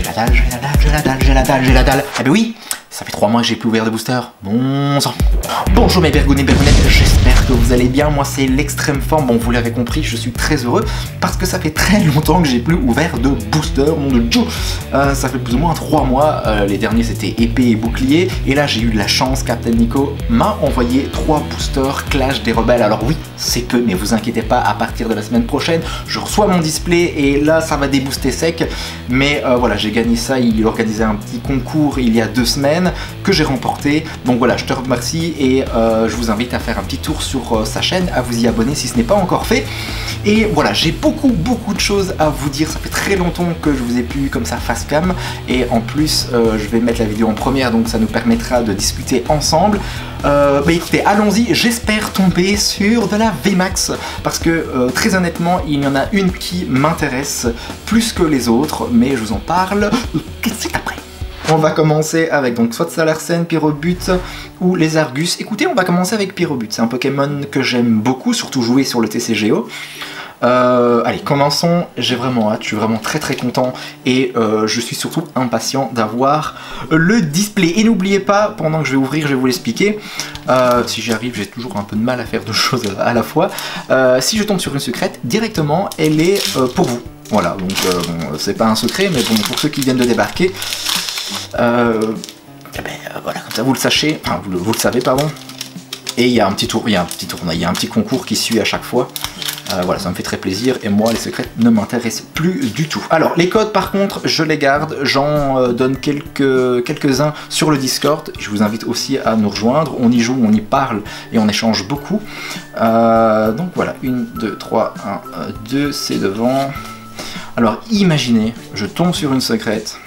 la dalle, j'ai la dalle, j'ai la dalle, j'ai la dalle, j'ai la dalle. Ah ben oui, ça fait 3 mois que j'ai plus ouvert de booster. Bon sang. Bonjour mes bergounets, bergounettes, j'espère que vous allez bien. Moi c'est l'extrême forme, bon vous l'avez compris, je suis très heureux parce que ça fait très longtemps que j'ai plus ouvert de booster, mon de Dieu. Ça fait plus ou moins 3 mois, les derniers c'était épée et bouclier, et là j'ai eu de la chance, Captain Nico m'a envoyé 3 boosters Clash des Rebelles. Alors oui, c'est peu, mais vous inquiétez pas, à partir de la semaine prochaine, je reçois mon display et là ça va débooster sec, mais voilà, j'ai gagné ça, il organisait un petit concours il y a 2 semaines que j'ai remporté, donc voilà, je te remercie et je vous invite à faire un petit tour sur sa chaîne, à vous y abonner si ce n'est pas encore fait. Et voilà, j'ai beaucoup de choses à vous dire, ça fait très longtemps que je vous ai pu comme ça face cam, et en plus je vais mettre la vidéo en première, donc ça nous permettra de discuter ensemble. Bah écoutez, allons-y, j'espère tomber sur de la VMAX, parce que très honnêtement, il y en a une qui m'intéresse plus que les autres, mais je vous en parle tout de suite après. On va commencer avec donc soit Salarsen, Pyrobut ou les Argus. Écoutez, on va commencer avec Pyrobut, c'est un Pokémon que j'aime beaucoup, surtout jouer sur le TCGO. Allez, commençons, j'ai vraiment hâte, je suis vraiment très content et je suis surtout impatient d'avoir le display. Et n'oubliez pas, pendant que je vais ouvrir, je vais vous l'expliquer, si j'y arrive, j'ai toujours un peu de mal à faire 2 choses à la fois. Si je tombe sur une secrète, directement, elle est pour vous. Voilà, donc bon, c'est pas un secret, mais bon, pour ceux qui viennent de débarquer, voilà, comme ça vous le sachez, enfin vous le savez, pardon. Et il y a un petit tour, il y a un petit concours qui suit à chaque fois. Voilà, ça me fait très plaisir et moi les secrets ne m'intéressent plus du tout. Alors les codes par contre je les garde, j'en donne quelques-uns sur le Discord. Je vous invite aussi à nous rejoindre, on y joue, on y parle et on échange beaucoup. Donc voilà, 1, 2, 3, 1, 2, c'est devant. Alors imaginez, je tombe sur une secrète.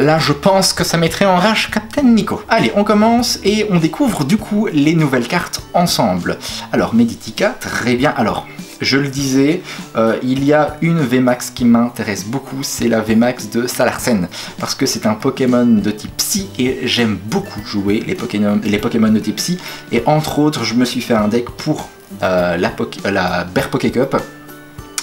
Là, je pense que ça mettrait en rage Captain Nico. Allez, on commence et on découvre du coup les nouvelles cartes ensemble. Alors, Meditica, très bien. Alors, je le disais, il y a une VMAX qui m'intéresse beaucoup, c'est la VMAX de Salarsen. Parce que c'est un Pokémon de type Psy et j'aime beaucoup jouer les Pokémon de type Psy. Et entre autres, je me suis fait un deck pour la Bear Poké Cup.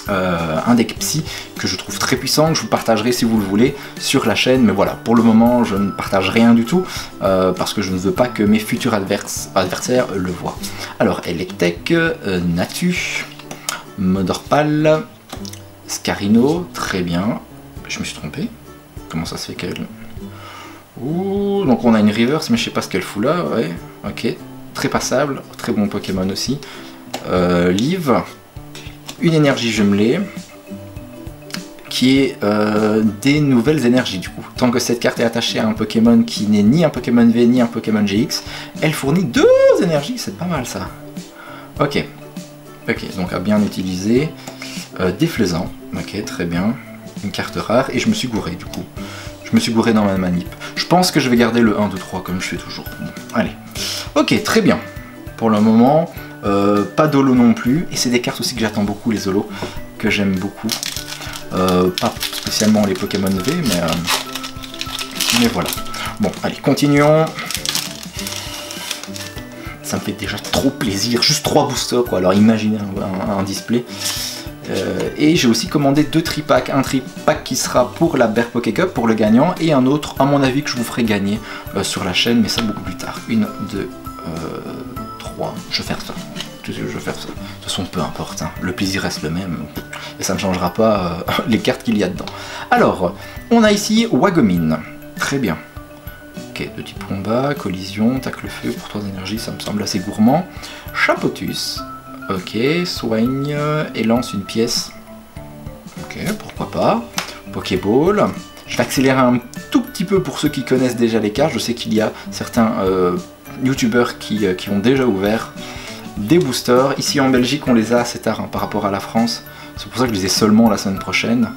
Un deck Psy que je trouve très puissant, que je vous partagerai si vous le voulez sur la chaîne, mais voilà, pour le moment je ne partage rien du tout parce que je ne veux pas que mes futurs adversaires le voient. Alors Electek, Natu, Modorpal, Scarino, très bien, je me suis trompé, comment ça se fait qu'elle... Ouh, donc on a une reverse mais je sais pas ce qu'elle fout là, ouais, ok, très passable, très bon Pokémon aussi. Liv, une énergie jumelée qui est des nouvelles énergies du coup. Tant que cette carte est attachée à un Pokémon qui n'est ni un Pokémon V ni un Pokémon GX, elle fournit 2 énergies, c'est pas mal ça. Ok, donc à bien utiliser. Déflaisant, ok, très bien. Une carte rare et je me suis gouré du coup. Je me suis gouré dans ma manip. Je pense que je vais garder le 1, 2, 3 comme je fais toujours. Bon, allez. Ok, très bien. Pour le moment... pas d'holo non plus, et c'est des cartes aussi que j'attends beaucoup, les holos, que j'aime beaucoup. Pas spécialement les Pokémon V, mais voilà. Bon, allez, continuons. Ça me fait déjà trop plaisir, juste 3 boosters, quoi. Alors imaginez un display. Et j'ai aussi commandé 2 tripacks, un tripack qui sera pour la Bear Poké Cup, pour le gagnant, et un autre, à mon avis, que je vous ferai gagner sur la chaîne, mais ça beaucoup plus tard. 1, 2, 3, je vais faire ça. Je vais faire ça. De toute façon, peu importe, hein. Le plaisir reste le même, et ça ne changera pas les cartes qu'il y a dedans. Alors, on a ici Wagomine, très bien. Ok, de type combat, collision, tacle feu pour 3 énergies, ça me semble assez gourmand. Chapotus, ok, soigne et lance une pièce. Ok, pourquoi pas. Pokéball. Je vais accélérer un tout petit peu pour ceux qui connaissent déjà les cartes. Je sais qu'il y a certains youtubeurs qui ont déjà ouvert des boosters. Ici en Belgique, on les a assez tard hein, par rapport à la France. C'est pour ça que je les ai seulement la semaine prochaine.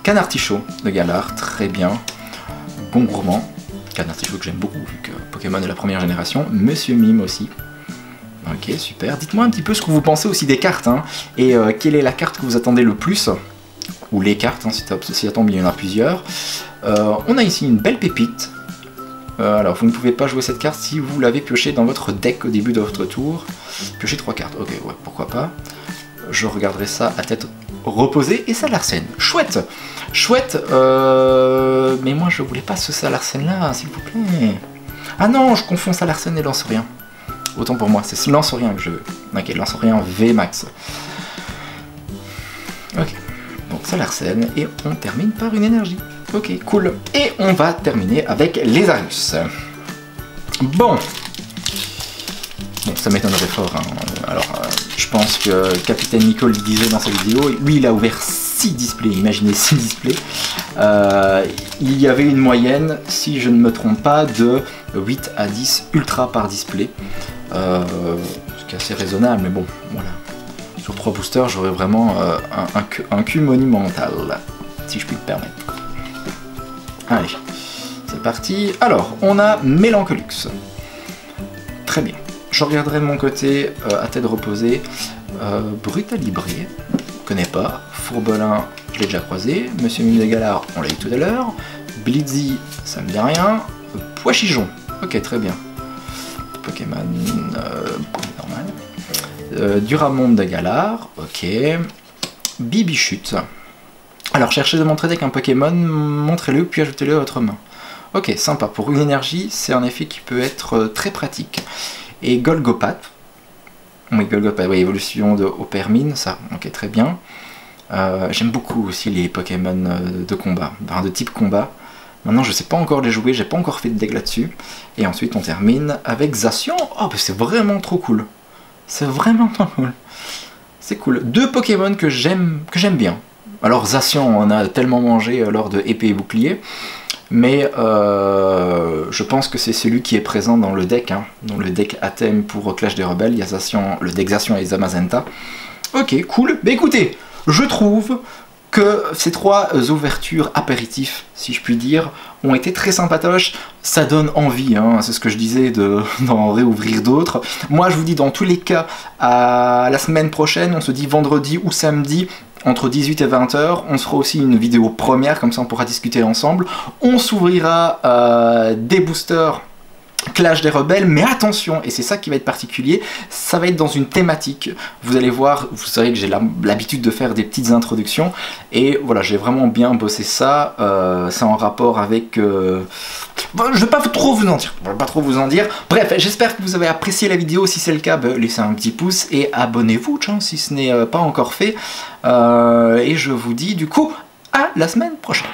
Canartichaud de Galar, très bien. Bon gourmand. Canartichaud que j'aime beaucoup, vu que Pokémon de la première génération. Monsieur Mime aussi. Ok, super. Dites-moi un petit peu ce que vous pensez aussi des cartes. Hein, et quelle est la carte que vous attendez le plus. Ou les cartes, hein, si ça tombe, il y en a plusieurs. On a ici une belle pépite. Alors, vous ne pouvez pas jouer cette carte si vous l'avez pioché dans votre deck au début de votre tour. Piocher 3 cartes, ok, ouais, pourquoi pas. Je regarderai ça à tête reposer et Salarsène. Chouette. Chouette, mais moi je voulais pas ce Salarsène là, s'il vous plaît. Ah non, je confonds Salarsène et Lanceurien. Autant pour moi, c'est Lanceurien que je veux. Ok, Lanceurien VMAX. Ok, donc Salarsène, et on termine par une énergie. Ok, cool. Et on va terminer avec les Arius. Bon, ça m'étonnerait fort. Hein. Alors, je pense que Capitaine Nico le disait dans sa vidéo. Lui, il a ouvert 6 displays. Imaginez 6 displays. Il y avait une moyenne, si je ne me trompe pas, de 8 à 10 ultra par display. Ce qui est assez raisonnable, mais bon, voilà. Sur 3 boosters, j'aurais vraiment un cul monumental, si je puis me permettre. Allez, c'est parti. Alors, on a Mélancolux. Très bien. Je regarderai de mon côté, à tête reposée, Brutalibré, je connais pas. Fourbelin, je l'ai déjà croisé. Monsieur Mime de Galar, on l'a eu tout à l'heure. Blitzy, ça me dit rien. Poichigeon, ok, très bien. Pokémon normal. Duramonde de Galar, ok. Bibichute. Alors, cherchez de montrer avec un Pokémon, montrez-le puis ajoutez-le à votre main. Ok, sympa. Pour une énergie, c'est un effet qui peut être très pratique. Et Golgopat. Oui, Golgopat, oui, évolution de Opermine, ça, ok, très bien. J'aime beaucoup aussi les Pokémon de combat, enfin, de type combat. Maintenant, je sais pas encore les jouer, j'ai pas encore fait de deck là-dessus. Et ensuite, on termine avec Zacian. Oh, bah, c'est vraiment trop cool. C'est vraiment trop cool. C'est cool. 2 Pokémon que j'aime bien. Alors, Zacian, on a tellement mangé lors de Épée et Bouclier. Mais je pense que c'est celui qui est présent dans le deck, hein, dans le deck à thème pour Clash des Rebelles. Il y a Zacian, le deck Zacian et Zamazenta. Ok, cool. Mais écoutez, je trouve que ces 3 ouvertures apéritifs, si je puis dire, ont été très sympatoches. Ça donne envie, hein, c'est ce que je disais, d'en réouvrir d'autres. Moi, je vous dis, dans tous les cas, à la semaine prochaine, on se dit vendredi ou samedi, entre 18 et 20 h, on se fera aussi une vidéo première, comme ça on pourra discuter ensemble. On s'ouvrira des boosters Clash des Rebelles, mais attention, et c'est ça qui va être particulier, ça va être dans une thématique. Vous allez voir, vous savez que j'ai l'habitude de faire des petites introductions, et voilà, j'ai vraiment bien bossé ça. C'est en rapport avec... Bon, je vais pas trop vous en dire. Bref, j'espère que vous avez apprécié la vidéo. Si c'est le cas, laissez un petit pouce et abonnez-vous, si ce n'est pas encore fait. Et je vous dis du coup à la semaine prochaine.